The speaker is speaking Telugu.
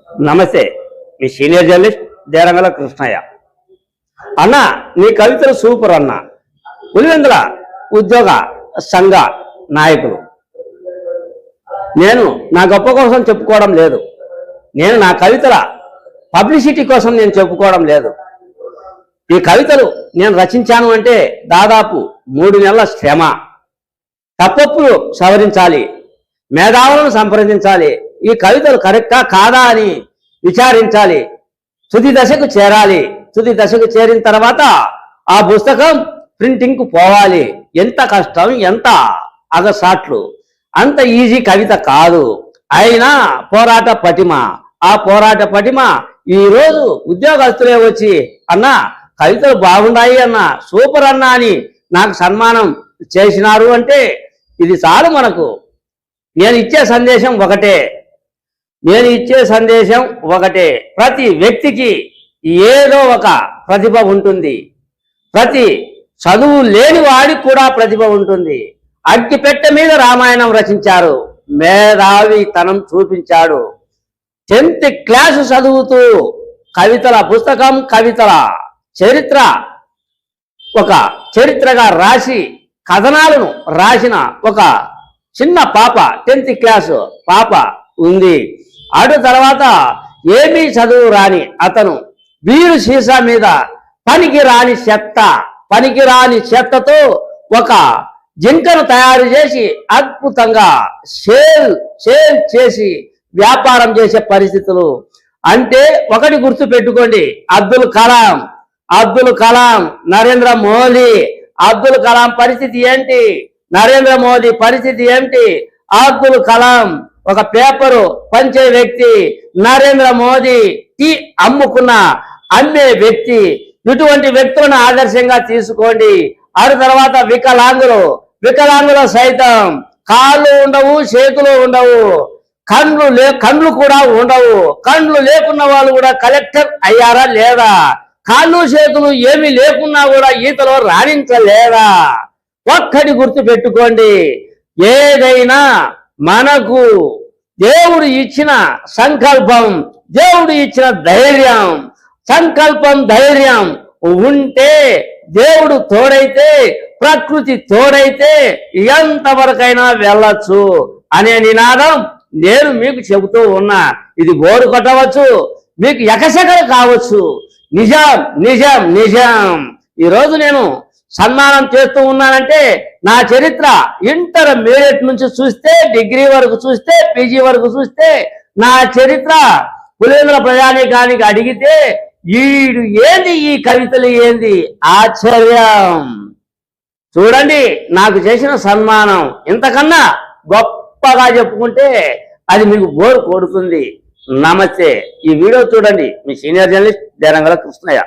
నమస్తే, మీ సీనియర్ జర్నలిస్ట్ దేరంగల కృష్ణయ్య. అన్న, నీ కవితలు సూపర్ అన్న. పులివెందుల ఉద్యోగ సంఘ నాయకులు. నేను నా గొప్ప కోసం చెప్పుకోవడం లేదు, నేను నా కవితల పబ్లిసిటీ కోసం నేను చెప్పుకోవడం లేదు. ఈ కవితలు నేను రచించాను అంటే దాదాపు 3 నెలల శ్రమ. తప్పొప్పులు సవరించాలి, మేధావులను సంప్రదించాలి, ఈ కవితలు కరెక్టా కాదా అని విచారించాలి, తుది దశకు చేరాలి. తుది దశకు చేరిన తర్వాత ఆ పుస్తకం ప్రింటింగ్కు పోవాలి. ఎంత కష్టం, ఎంత అగసాట్లు. అంత ఈజీ కవిత కాదు. అయినా పోరాట పటిమ. ఆ పోరాట పటిమ ఈరోజు ఉద్యోగస్తులే వచ్చి అన్న కవితలు బాగున్నాయి అన్న, సూపర్ అన్న అని నాకు సన్మానం చేసినారు అంటే ఇది చాలు మనకు. నేను ఇచ్చే సందేశం ఒకటే. ప్రతి వ్యక్తికి ఏదో ఒక ప్రతిభ ఉంటుంది. ప్రతి చదువు లేని వాడికి కూడా ప్రతిభ ఉంటుంది. అగ్గిపెట్టె మీద రామాయణం రచించారు, మేధావితనం చూపించాడు. 10th క్లాసు చదువుతూ కవితల పుస్తకం, కవితల చరిత్ర ఒక చరిత్రగా రాసి కథనాలను రాసిన ఒక చిన్న పాప, 10th క్లాసు పాప ఉంది. అటు తర్వాత ఏమీ చదువు రాని అతను వీరు సీసా మీద పనికిరాని చెత్తతో ఒక జింకను తయారు చేసి అద్భుతంగా సేల్ చేసి వ్యాపారం చేసే పరిస్థితులు. అంటే ఒకటి గుర్తు పెట్టుకోండి, అబ్దుల్ కలాం, నరేంద్ర మోదీ. అబ్దుల్ కలాం పరిస్థితి ఏంటి, నరేంద్ర మోదీ పరిస్థితి ఏంటి? అబ్దుల్ కలాం ఒక పేపరు పంచే వ్యక్తి, నరేంద్ర మోదీ టీ అమ్మే వ్యక్తి. ఇటువంటి వ్యక్తులను ఆదర్శంగా తీసుకోండి. ఆ తర్వాత వికలాంగులు సైతం కాళ్ళు ఉండవు, చేతులు ఉండవు, కండ్లు కూడా ఉండవు. కండ్లు లేకున్న వాళ్ళు కూడా కలెక్టర్ అయ్యారా లేదా? కాళ్ళు చేతులు ఏమీ లేకున్నా కూడా ఈతలో రాణించలేదా? ఒక్కటి గుర్తు పెట్టుకోండి, ఏదైనా మనకు దేవుడు ఇచ్చిన సంకల్పం, దేవుడు ఇచ్చిన ధైర్యం, సంకల్పం ధైర్యం ఉంటే, దేవుడు తోడైతే, ప్రకృతి తోడైతే ఎంతవరకైనా వెళ్ళొచ్చు అనే నినాదం నేను మీకు చెబుతూ ఉన్నా. ఇది బోరు కొట్టవచ్చు, మీకు ఎకసెకలు కావచ్చు. నిజం. ఈరోజు నేను సన్మానం చేస్తూ ఉన్నానంటే నా చరిత్ర ఇంటర్మీడియట్ నుంచి చూస్తే, డిగ్రీ వరకు చూస్తే, పీజీ వరకు చూస్తే నా చరిత్ర పులివెందుల ప్రజానీకానికి అడిగితే ఈడు ఏంది, ఈ కవితలు ఏంది ఆశ్చర్యం. చూడండి, నాకు చేసిన సన్మానం ఇంతకన్నా గొప్పగా చెప్పుకుంటే అది మీకు బోరు కొడుతుంది. నమస్తే. ఈ వీడియో చూడండి. మీ సీనియర్ జర్నలిస్ట్ దేరంగల కృష్ణయ్య.